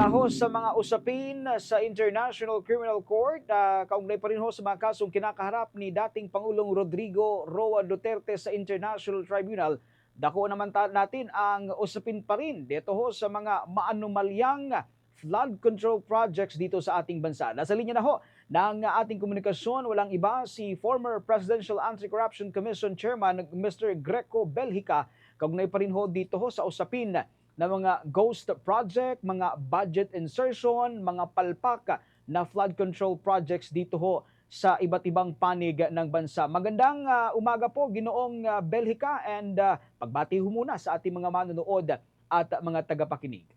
ho sa mga usapin sa International Criminal Court, kaugnay pa rin ho sa mga kasong kinakaharap ni dating Pangulong Rodrigo Roa Duterte sa International Tribunal. Dako naman natin ang usapin pa rin dito ho sa mga maanumalyang flood control projects dito sa ating bansa. Nasa linya na ho ng ating komunikasyon, walang iba si former Presidential Anti-Corruption Commission Chairman Mr. Greco Belhica. Kaugnay pa rin ho dito ho sa usapin na mga ghost project, mga budget insertion, mga palpak na flood control projects dito ho sa iba't ibang panig ng bansa. Magandang umaga po, Ginoong Belhica, and pagbati ho muna sa ating mga manonood at mga tagapakinig.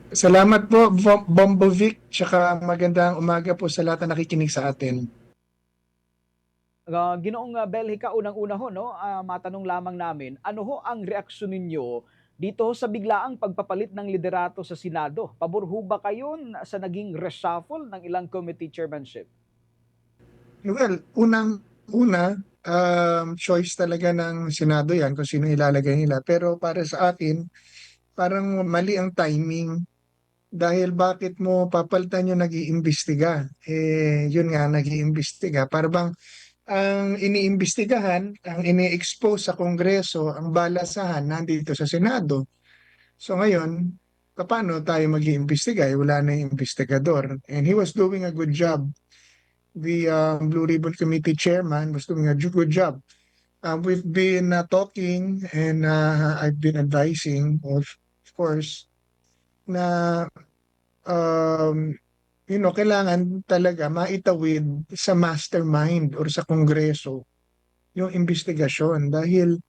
Salamat po, Bombovic, tsaka magandang umaga po sa lahat na nakikinig sa atin. Ginoong Belhica, unang-una ho, no, matanong lamang namin, ano ho ang reaksyon ninyo dito sa biglaang pagpapalit ng liderato sa Senado? Pabor ho ba kayo sa naging reshuffle ng ilang committee chairmanship? Well, unang-una, choice talaga ng Senado yan kung sino ilalagay nila. Pero para sa akin, parang mali ang timing. Dahil bakit mo papalitan yung nag-iimbestiga? Yun nga, nag-iimbestiga. Para bang ang iniimbestigahan, ang ini-expose sa Kongreso, ang balasahan nandito sa Senado. So ngayon, paano tayo mag-iimbestiga? Wala na yung investigador. And he was doing a good job. The Blue Ribbon Committee chairman was doing a good job. We've been talking and I've been advising, of course, na kailangan talaga maitawid sa mastermind or sa Kongreso yung investigasyon dahil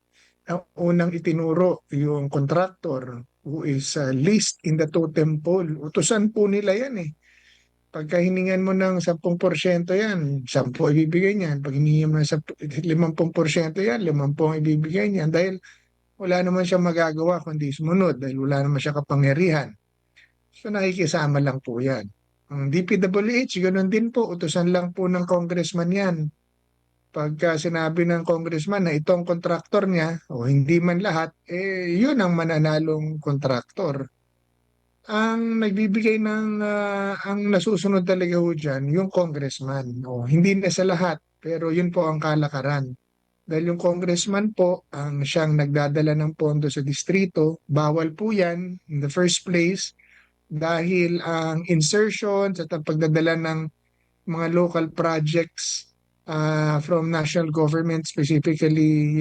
ang unang itinuro yung contractor who is least in the totem pole. Utusan po nila yan eh. Pagka hiningan mo ng 10% yan, 10 ibibigay niyan. Pag hiningan mo ng 50% yan, 50 ang ibibigay niyan. Dahil wala naman siya magagawa kundi sumunod dahil wala naman siya kapangyarihan. So nakikisama lang po yan. Ang DPWH, ganoon din po, utusan lang po ng congressman yan. Pagka sinabi ng congressman na itong kontraktor niya, o hindi man lahat, yun ang mananalong kontraktor. Ang nagbibigay ang nasusunod talaga ho dyan, yung congressman. O, hindi na sa lahat, pero yun po ang kalakaran. Dahil yung congressman po, ang siyang nagdadala ng pondo sa distrito, bawal po yan in the first place dahil ang insertions at ang pagdadala ng mga local projects from national government, specifically,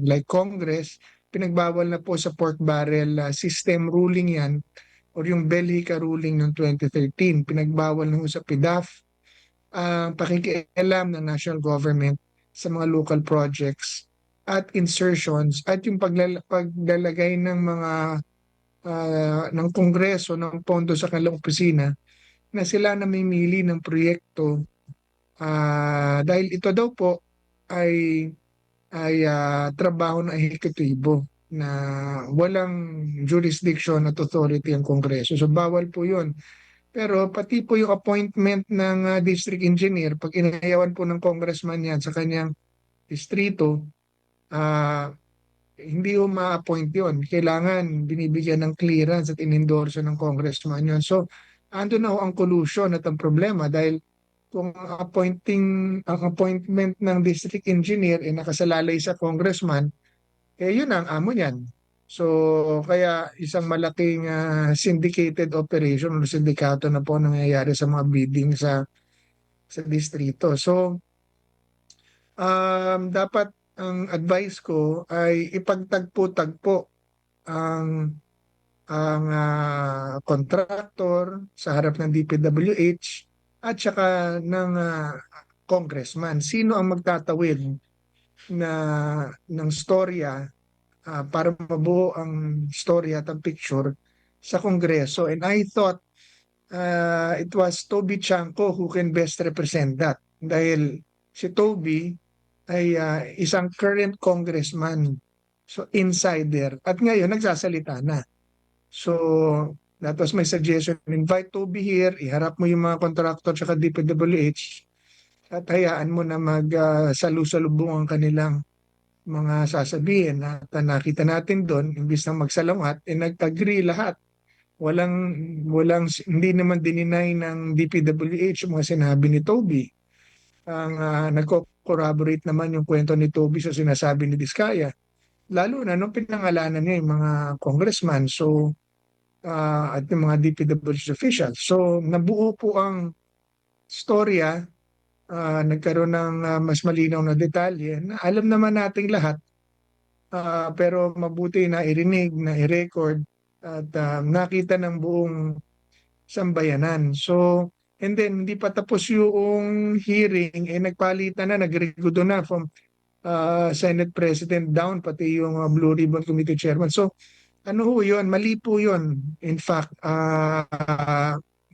like Congress, pinagbawal na po sa pork barrel system ruling yan or yung Belhica ruling ng 2013. Pinagbawal na po sa PDAF ang pakikialam ng national government sa mga local projects at insertions at yung paglalagay ng mga ng Kongreso ng pondo sa kanilang opisina na sila namimili ng proyekto dahil ito daw po ay trabaho ng ehekutibo na walang jurisdiction at authority ang Kongreso. So bawal po yun. Pero pati po yung appointment ng district engineer, pag inayawan po ng congressman yan sa kanyang distrito, hindi mo ma-appoint yun. Kailangan binibigyan ng clearance at inendorso ng congressman yun. So, ando na ho ang collusion at ang problema dahil kung ang appointment ng district engineer ay nakasalalay sa congressman, yun ang amo niyan. So, kaya isang malaking syndicated operation o sindikato na po nangyayari sa mga bidding sa distrito. So, dapat ang advice ko ay ipagtagpo-tagpo ang contractor sa harap ng DPWH at saka ng congressman. Sino ang magtatawid ng storya para mabuo ang storya at ang picture sa Kongreso? And I thought it was Toby Chanco who can best represent that. Dahil si Toby ay isang current congressman, so insider, at ngayon nagsasalita na. So that was my suggestion. Invite Toby here, iharap mo yung mga contractor at DPWH at hayaan mo na salu-salubong ang kanilang mga sasabihin. At nakita natin doon, imbis na magsalungat, nag-agree lahat Walang hindi naman dininay ng DPWH yung mga sinabi ni Toby. Ang nagko-corroborate naman yung kwento ni Toby sa sinasabi ni Diskaya. Lalo na nung pinangalanan niya yung mga congressman at yung mga DPWH officials. So nabuo po ang storya, nagkaroon ng mas malinaw na detalye na alam naman nating lahat, pero mabuti na irinig, na i-record at nakita ng buong sambayanan. So, and then hindi pa tapos yung hearing, nagpalitan na, nagregudo na from Senate President down, pati yung Blue Ribbon Committee Chairman. So, ano ho yun? Mali po yun. In fact,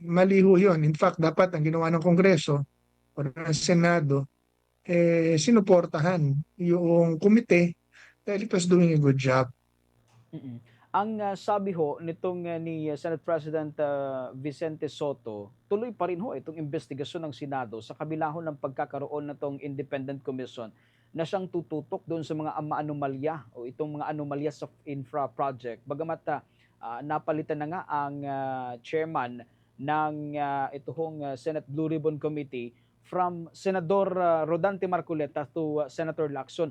mali ho yun. In fact, dapat ang ginawa ng Kongreso o ng Senado, sinuportahan yung komite dahil it was doing a good job. Mm. Ang sabi ho nitong ni Senate President Vicente Soto, tuloy pa rin ho itong investigasyon ng Senado sa kabila ho ng pagkakaroon nitong independent commission na siyang tututok doon sa mga anomalya o itong mga anomalya sa infra project. Bagamat napalitan na nga ang chairman ng ito hong Senate Blue Ribbon Committee from Senador Rodante Marcoleta to Senator Lacson.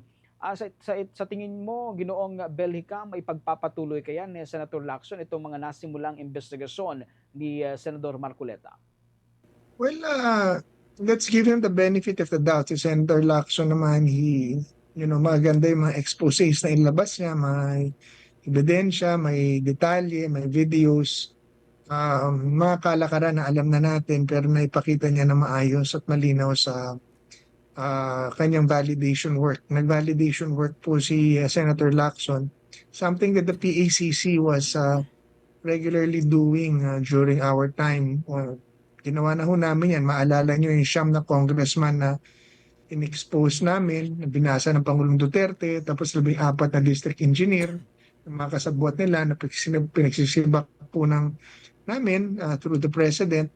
Sa tingin mo, Ginoong Belhica, may pagpapatuloy kaya ni Senator Lacson itong mga nasimulang investigasyon ni Senador Marcoleta? Well, let's give him the benefit of the doubt. Si Senator Lacson naman, maganda yung mga exposés na inilabas niya, may ebidensya, may detalye, may videos, mga kalakaran na alam na natin pero naipakita niya na maayos at malinaw sa kanyang validation work. Nag-validation work po si Senator Lacson, something that the PACC was regularly doing during our time. Ginawa na ho namin yan. Maalala nyo yung siyam na congressman na in-expose namin, na binasa ng Pangulong Duterte, tapos 14 na district engineer, yung mga kasabwat nila na pinagsisibak po namin through the President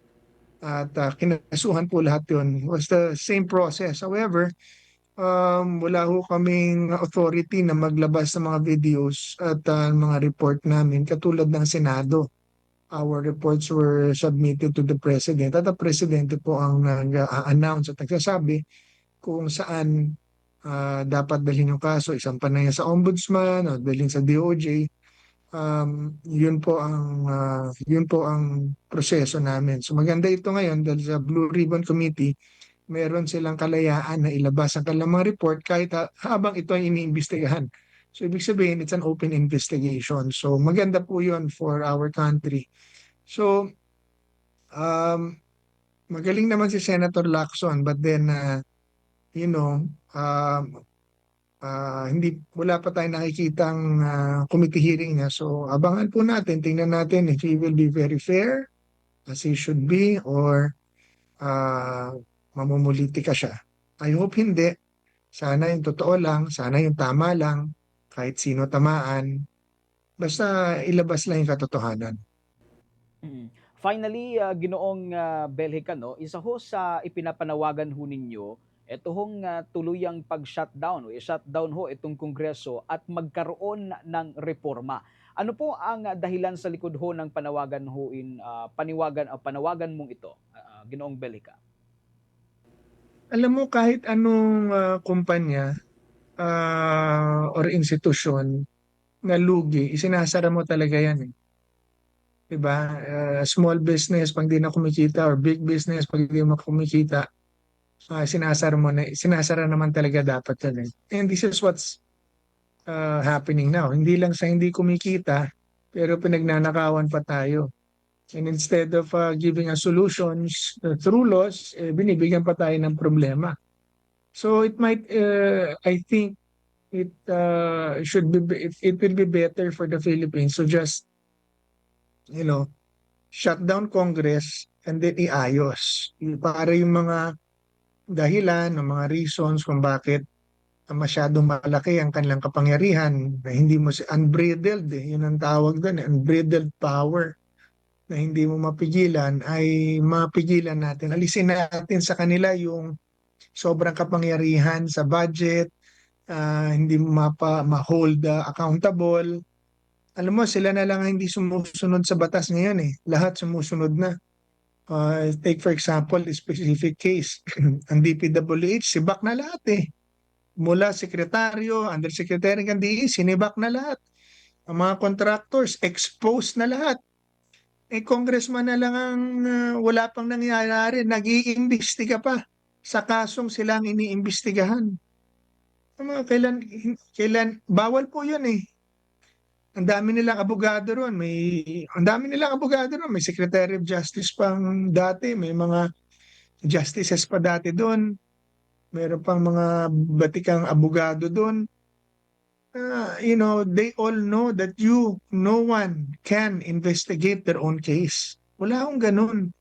at kinasuhan po lahat yun. It was the same process. However, wala ho kaming authority na maglabas ng mga videos at mga report namin katulad ng Senado. Our reports were submitted to the President at the Presidente po ang nag-announce at nagsasabi kung saan dapat dalhin yung kaso, isang panaya sa Ombudsman o dalhin sa DOJ. Yun po ang proseso namin. So maganda ito ngayon dahil sa Blue Ribbon Committee, meron silang kalayaan na ilabas ang kanilang mga report kahit habang ito ay iniimbestigahan. So ibig sabihin, it's an open investigation. So maganda po yun for our country. So magaling naman si Senator Lacson, but then you know, wala pa tayong nakikitang committee hearing niya. So abangan po natin, tingnan natin if he will be very fair as he should be or mamumulitika siya. I hope hindi. Sana yung totoo lang, sana yung tama lang, kahit sino tamaan. Basta ilabas lang yung katotohanan. Mm. Finally, Ginoong Belhica, no, isa ho sa ipinapanawagan ho ninyo, ito hong tuluyang pag-shutdown o i-shutdown ho itong Kongreso at magkaroon ng reforma. Ano po ang dahilan sa likod ho ng panawagan mong ito, Ginoong Belhica? Alam mo, kahit anong kumpanya or institusyon na lugi, isinasara mo talaga yan. Diba? Small business pag di na kumikita or big business pag di mo kumikita, sinasara naman talaga dapat yan eh. And this is what's happening now. Hindi lang sa hindi kumikita, pero pinagnanakawan pa tayo. And instead of giving us solutions through laws, binibigyan pa tayo ng problema. So it might, I think, it it will be better for the Philippines to just, shut down Congress and then iayos. Para yung mga dahilan, ng mga reasons kung bakit masyadong malaki ang kanilang kapangyarihan na hindi mo unbridled, yun ang tawag doon, unbridled power na hindi mo mapigilan, ay mapigilan natin. Alisin natin sa kanila yung sobrang kapangyarihan sa budget, hindi mo ma-hold accountable, Alam mo, sila na lang ang hindi sumusunod sa batas ngayon eh. Lahat sumusunod na. Take for example, the specific case. Ang DPWH, sibak na lahat eh. Mula sekretaryo, undersecretary ng DE, sinibak na lahat. Ang mga contractors, exposed na lahat. Eh, congressman na lang ang wala pang nangyayari, nag-iimbestiga pa sa kasong silang iniimbestigahan. Kailan, bawal po yun eh. Ang dami nilang abogado ron, may Secretary of Justice pang dati, may mga justices pa dati doon, meron pang mga batikang abogado doon. They all know that no one can investigate their own case. Wala akong ganun.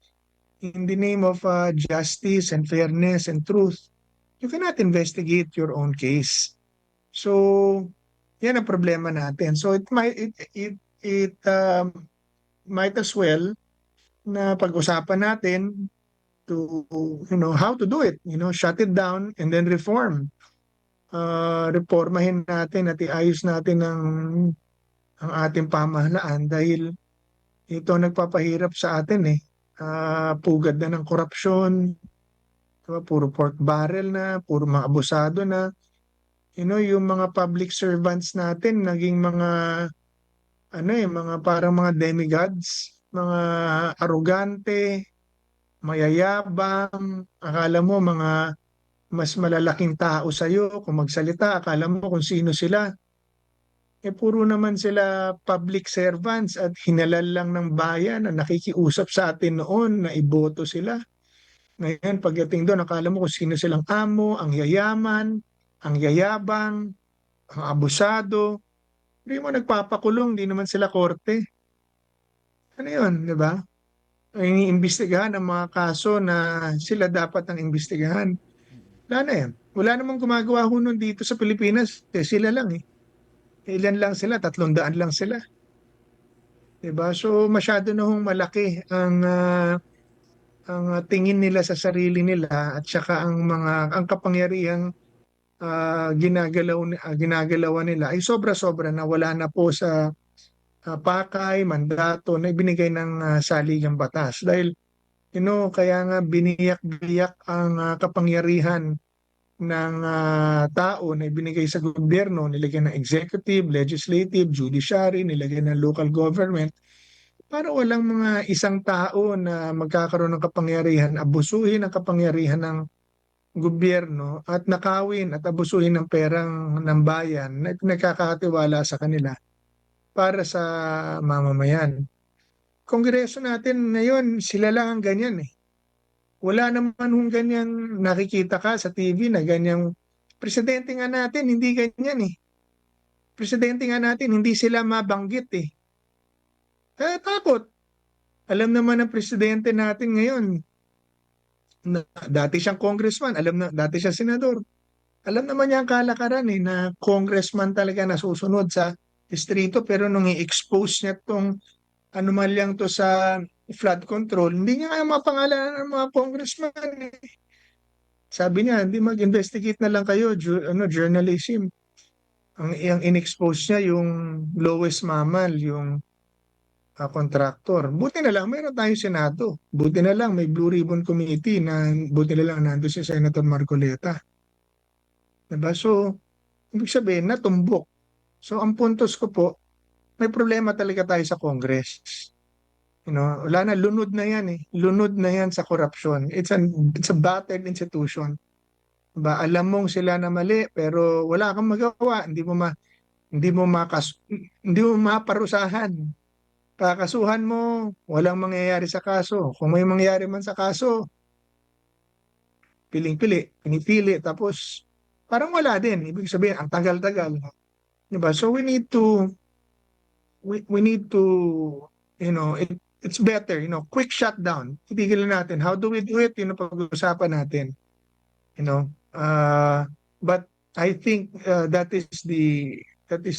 In the name of justice and fairness and truth, you cannot investigate your own case. So, yan ang problema natin. So, it might as well na pag-usapan natin to, how to do it. Shut it down and then reform. Reformahin natin at iayos natin ang ating pamahalaan dahil ito ang nagpapahirap sa atin eh. Pugad na ng korupsyon, diba? Puro pork barrel na, puro mga abusado na. Yung mga public servants natin naging mga parang mga demigods, mga arrogante, mayayabang, akala mo mga mas malalaking tao sa'yo, kung magsalita, akala mo kung sino sila. Puro naman sila public servants at hinalal lang ng bayan na nakikiusap sa atin noon na iboto sila. Ngayon, pagdating doon, akala mo kung sino silang amo, ang yayaman, ang yayabang, ang abusado. Hindi mo nagpapakulong, di naman sila korte. Ano yun, di ba? Iniimbestigahan ang mga kaso na sila dapat ang imbestigahan. Wala na yan. Wala namang gumagawa ho nun dito sa Pilipinas. Sila lang eh. Ilan lang sila? 300 lang sila. Diba? So masyado na hong malaki ang tingin nila sa sarili nila at saka ang kapangyarihang ginagalawan nila ay sobra-sobra na wala na po sa pakay, mandato na ibinigay ng saligang batas. Dahil kaya nga biniyak-biyak ang kapangyarihan ng tao na ibinigay sa gobyerno, nilagyan ng executive, legislative, judiciary, nilagyan ng local government, para walang mga isang tao na magkakaroon ng kapangyarihan, abusuhin ang kapangyarihan ng gobyerno at nakawin at abusuhin ng perang ng bayan na nagkakatiwala sa kanila para sa mamamayan. Kongreso natin ngayon, sila lang ang ganyan eh. Wala naman hong ganyang nakikita ka sa TV na ganyang presidente nga natin, hindi ganyan eh. Presidente nga natin, hindi sila mabanggit eh. Takot. Alam naman ng presidente natin ngayon, na dati siyang congressman, dati siyang senador. Alam naman niya ang kalakaran eh, na congressman talaga nasusunod sa distrito, pero nung i-expose niya itong anomalyang to sa flood control, hindi niya kaya mapangalanan ng mga congressman eh. Sabi niya, hindi mag-investigate na lang kayo, journalism. Ang in-expose niya yung lowest mammal, yung contractor. Buti na lang, mayroon tayong Senado. Buti na lang, may Blue Ribbon Committee buti na lang nandun si Senator Marcoleta. Diba? So, ibig sabihin, natumbok. So, ang puntos ko po, may problema talaga tayo sa Congress. Wala na, lunod na yan eh. Lunod na yan sa korupsyon. It's a battered institution. Diba? Alam mong sila na mali, pero wala kang magawa. Hindi mo maparusahan. Kakasuhan mo, walang mangyayari sa kaso. Kung may mangyayari man sa kaso, pinipili, tapos parang wala din. Ibig sabihin, ang tagal-tagal. Diba? So we need to, it's better, quick shutdown. Itigil natin. How do we do it? Pag-usapan natin. But I think that is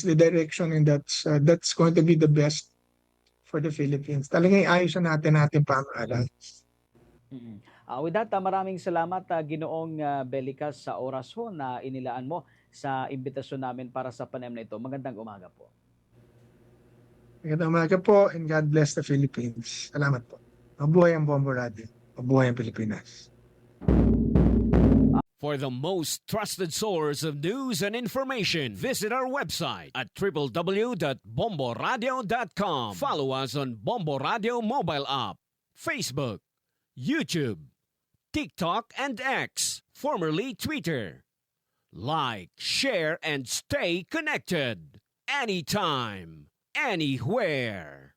the direction, and that's going to be the best for the Philippines. Talagang iayos na natin pamahalaan. Mm. With that, maraming salamat Ginoong Belicas sa oras ho na inilaan mo sa imbitasyon namin para sa panayam na ito. Magandang umaga po. Magandang umaga po and God bless the Philippines. Salamat po. Mabuhay ang Bombo Radio. Mabuhay ang Pilipinas. For the most trusted source of news and information, visit our website at www.bomboradio.com. Follow us on Bombo Radio mobile app, Facebook, YouTube, TikTok, and X, formerly Twitter. Like, share, and stay connected. Anytime, anywhere.